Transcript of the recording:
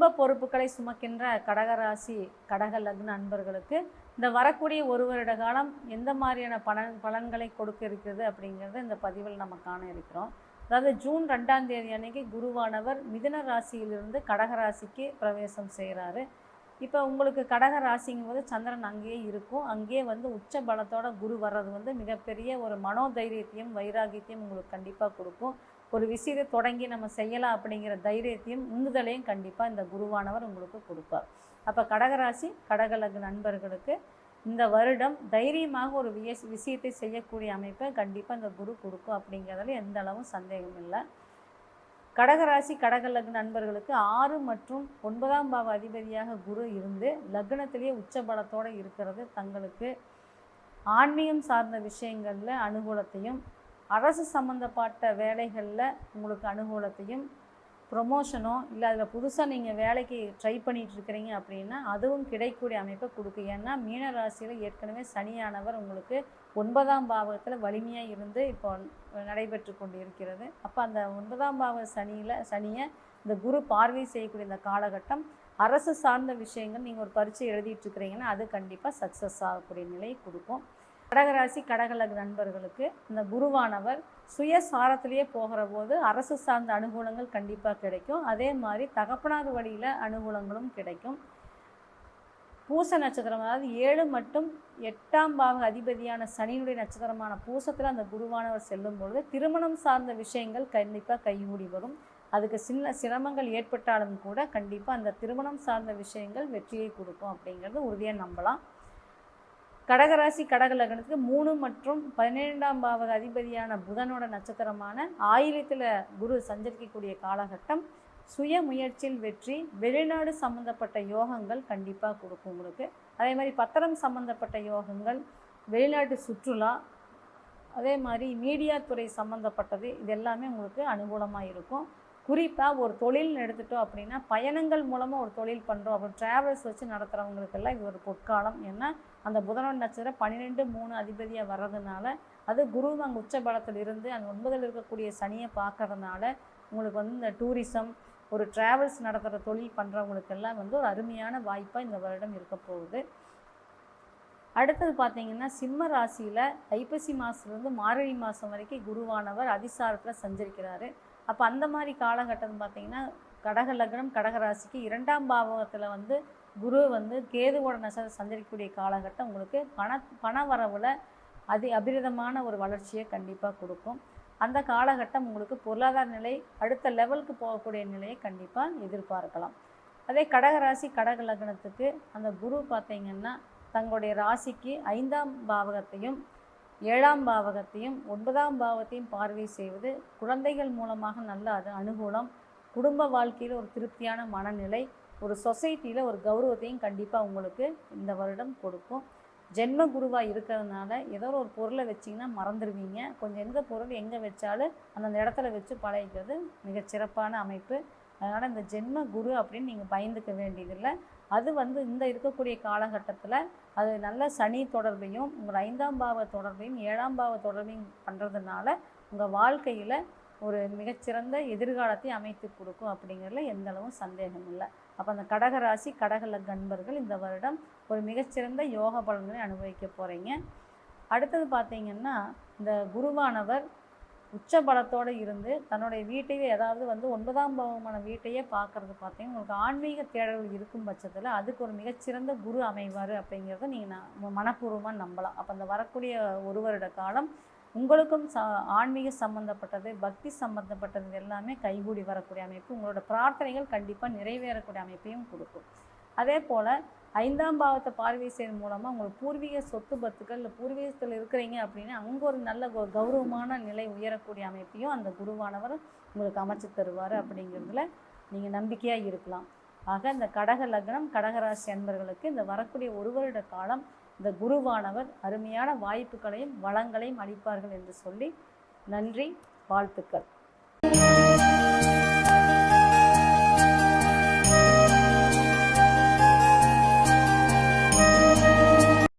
குடும்ப பொறுப்புகளை சுமக்கின்ற கடகராசி கடக லக்ன அன்பர்களுக்கு இந்த வரக்கூடிய ஒரு வருட காலம் எந்த மாதிரியான பலன்களை கொடுக்க இருக்கிறது அப்படிங்கிறத இந்த பதிவில் நம்ம காண இருக்கிறோம். அதாவது ஜூன் 2ஆம் தேதி அன்னைக்கு குருவானவர் மிதுன ராசியிலிருந்து கடகராசிக்கு பிரவேசம் செய்கிறாரு. இப்போ உங்களுக்கு கடக ராசிங்கும் போது சந்திரன் அங்கேயே இருக்கும். அங்கேயே உச்ச பலத்தோட குரு வர்றது மிகப்பெரிய ஒரு மனோதைரியத்தையும் வைராகியத்தையும் உங்களுக்கு கண்டிப்பாக கொடுக்கும். ஒரு விஷயத்தை தொடங்கி நம்ம செய்யலாம் அப்படிங்கிற தைரியத்தையும் உந்துதலையும் கண்டிப்பாக இந்த குருவானவர் உங்களுக்கு கொடுப்பார். அப்போ கடகராசி கடகலக்ன நண்பர்களுக்கு இந்த வருடம் தைரியமாக ஒரு விஷயத்தை செய்யக்கூடிய அமைப்பை கண்டிப்பாக இந்த குரு கொடுக்கும் அப்படிங்கிறதுல எந்த அளவும் சந்தேகம் இல்லை. கடகராசி கடகலக்ன நண்பர்களுக்கு 6 மற்றும் 9ஆம் பாவ அதிபதியாக குரு இருந்து லக்னத்திலேயே உச்சபலத்தோடு இருக்கிறது தங்களுக்கு ஆன்மீகம் சார்ந்த விஷயங்களில் அனுகூலத்தையும், அரசு சம்மந்தப்பட்ட வேலைகளில் உங்களுக்கு அனுகூலத்தையும், ப்ரொமோஷனோ இல்லை அதில் புதுசாக நீங்கள் வேலைக்கு ட்ரை பண்ணிகிட்டு இருக்கிறீங்க அப்படின்னா அதுவும் கிடைக்கக்கூடிய அமைப்பை கொடுக்கும். ஏன்னா மீன ராசியில் ஏற்கனவே சனியானவர் உங்களுக்கு 9ஆம் பாவகத்தில் வலிமையாக இருந்து இப்போ நடைபெற்று கொண்டு இருக்கிறது. அப்போ அந்த 9ஆம் பாவ சனியை இந்த குரு பார்வை செய்யக்கூடிய இந்த காலகட்டம் அரசு சார்ந்த விஷயங்கள் நீங்கள் ஒரு பரீட்சை எழுதிட்டு இருக்கிறீங்கன்னா அது கண்டிப்பாக சக்ஸஸ் ஆகக்கூடிய நிலையை கொடுக்கும். கடகராசி கடகலக்ன நண்பர்களுக்கு இந்த குருவானவர் சுயசாரத்திலேயே போகிற போது அரசு சார்ந்த அனுகூலங்கள் கண்டிப்பாக கிடைக்கும். அதே மாதிரி தகப்பனார் வழியில் அனுகூலங்களும் கிடைக்கும். பூச நட்சத்திரம், அதாவது 7 மற்றும் 8ஆம் பாவ அதிபதியான சனியினுடைய நட்சத்திரமான பூசத்தில் அந்த குருவானவர் செல்லும் பொழுது திருமணம் சார்ந்த விஷயங்கள் கண்டிப்பாக கைகூடி வரும். அதுக்கு சின்ன சிரமங்கள் ஏற்பட்டாலும் கூட கண்டிப்பாக அந்த திருமணம் சார்ந்த விஷயங்கள் வெற்றியை கொடுக்கும் அப்படிங்கிறது உறுதியாக நம்பலாம். கடகராசி கடகலக்னத்துக்கு 3 மற்றும் 12ஆம் பாவ அதிபதியான புதனோட நட்சத்திரமான ஆயில்யத்தில் குரு சஞ்சரிக்கக்கூடிய காலகட்டம் சுய முயற்சியில் வெற்றி, வெளிநாடு சம்மந்தப்பட்ட யோகங்கள் கண்டிப்பாக கொடுக்கும் உங்களுக்கு. அதே மாதிரி பத்திரம் சம்மந்தப்பட்ட யோகங்கள், வெளிநாட்டு சுற்றுலா, அதே மாதிரி மீடியா துறை சம்மந்தப்பட்டது, இது எல்லாமே உங்களுக்கு அனுகூலமாக இருக்கும். குறிப்பாக ஒரு தொழில்னு எடுத்துட்டோம் அப்படின்னா பயணங்கள் மூலமாக ஒரு தொழில் பண்ணுறோம், அப்புறம் ட்ராவல்ஸ் வச்சு நடத்துகிறவங்களுக்கெல்லாம் இது ஒரு பொற்காலம். ஏன்னா அந்த புதனோட நட்சத்திரம் 12-3 அதிபதியாக வர்றதுனால அது குரு அங்கே உச்ச பலத்தில் இருந்து அங்கே 9ல் இருக்கக்கூடிய சனியை பார்க்கறதுனால உங்களுக்கு இந்த டூரிசம், ஒரு ட்ராவல்ஸ் நடத்துகிற தொழில் பண்ணுறவங்களுக்கெல்லாம் ஒரு அருமையான வாய்ப்பாக இந்த வருடம் இருக்க போகுது. அடுத்தது பார்த்திங்கன்னா சிம்ம ராசியில் ஐப்பசி மாதத்துலேருந்து மார்கழி மாதம் வரைக்கும் குருவானவர் அதிசாரத்தில் சஞ்சரிக்கிறாரு. அப்போ அந்த மாதிரி காலகட்டம் பார்த்திங்கன்னா கடக லக்னம் கடகராசிக்கு 2ஆம் பாவகத்தில் குரு கேதுவோட நட்சத்திரம் சஞ்சரிக்கக்கூடிய காலகட்டம் உங்களுக்கு பண வரவில் அபிரிதமான ஒரு வளர்ச்சியை கண்டிப்பாக கொடுக்கும். அந்த காலகட்டம் உங்களுக்கு பொருளாதார நிலை அடுத்த லெவலுக்கு போகக்கூடிய நிலையை கண்டிப்பாக எதிர்பார்க்கலாம். அதே கடகராசி கடக லக்னத்துக்கு அந்த குரு பார்த்திங்கன்னா தங்களுடைய ராசிக்கு 5ஆம் பாவகத்தையும் 7ஆம் பாவகத்தையும் 9ஆம் பாவத்தையும் பார்வை செய்வது குழந்தைகள் மூலமாக நல்ல அனுகூலம், குடும்ப வாழ்க்கையில் ஒரு திருப்தியான மனநிலை, ஒரு சொசைட்டியில் ஒரு கௌரவத்தையும் கண்டிப்பாக உங்களுக்கு இந்த வருடம் கொடுக்கும். ஜென்ம குருவாக இருக்கிறதுனால ஏதோ ஒரு பொருளை வச்சிங்கன்னா மறந்துடுவீங்க. கொஞ்சம் எந்த பொருள் எங்கே வச்சாலும் அந்த இடத்துல வச்சு பழகிக்கிறது மிகச்சிறப்பான அமைப்பு. அதனால் இந்த ஜென்ம குரு அப்படின்னு நீங்கள் பயந்துக்க வேண்டியதில்லை. அது இந்த இருக்கக்கூடிய காலகட்டத்தில் அது நல்ல சனி தொடர்பையும் உங்கள் 5ஆம் பாவ தொடர்பையும் 7ஆம் பாவ தொடர்பையும் பண்ணுறதுனால உங்கள் வாழ்க்கையில் ஒரு மிகச்சிறந்த எதிர்காலத்தை அமைத்து கொடுக்கும் அப்படிங்கிறதுல எந்த அளவும் சந்தேகம் இல்லை. அப்போ அந்த கடகராசி கடகலக்ன நண்பர்கள் இந்த வருடம் ஒரு மிகச்சிறந்த யோக பலன்களை அனுபவிக்க போகிறீங்க. அடுத்தது பார்த்திங்கன்னா இந்த குருவானவர் உச்ச பலத்தோடு இருந்து தன்னுடைய வீட்டையே அதாவது 9ஆம் பாவமான வீட்டையே பார்க்குறது பார்த்திங்கன்னா உங்களுக்கு ஆன்மீக தேடல்கள் இருக்கும் பட்சத்தில் அதுக்கு ஒரு மிகச்சிறந்த குரு அமைவார் அப்படிங்கிறத நீங்கள் மனப்பூர்வமாக நம்பலாம். அப்போ அந்த வரக்கூடிய ஒரு வருட காலம் உங்களுக்கும் ஆன்மீக சம்மந்தப்பட்டது, பக்தி சம்மந்தப்பட்டது எல்லாமே கைகூடி வரக்கூடிய அமைப்பு, உங்களோட பிரார்த்தனைகள் கண்டிப்பாக நிறைவேறக்கூடிய அமைப்பையும் கொடுக்கும். அதே போல் 5ஆம் பாவத்தை பார்வை செய்வதன் மூலமாக உங்களுக்கு பூர்வீக சொத்து பத்துக்கள் இல்லை பூர்வீகத்தில் இருக்கிறீங்க அப்படின்னா அங்கே ஒரு நல்ல கௌரவமான நிலை உயரக்கூடிய அமைப்பையும் அந்த குருவானவர் உங்களுக்கு அமைச்சு தருவார் அப்படிங்கிறதுல நீங்கள் நம்பிக்கையாக இருக்கலாம். ஆக இந்த கடக லக்னம் கடகராசி அன்பர்களுக்கு இந்த வரக்கூடிய ஒரு வருட காலம் இந்த குருவானவர் அருமையான வாய்ப்புகளையும் வளங்களையும் அளிப்பார்கள் என்று சொல்லி நன்றி, வாழ்த்துக்கள்.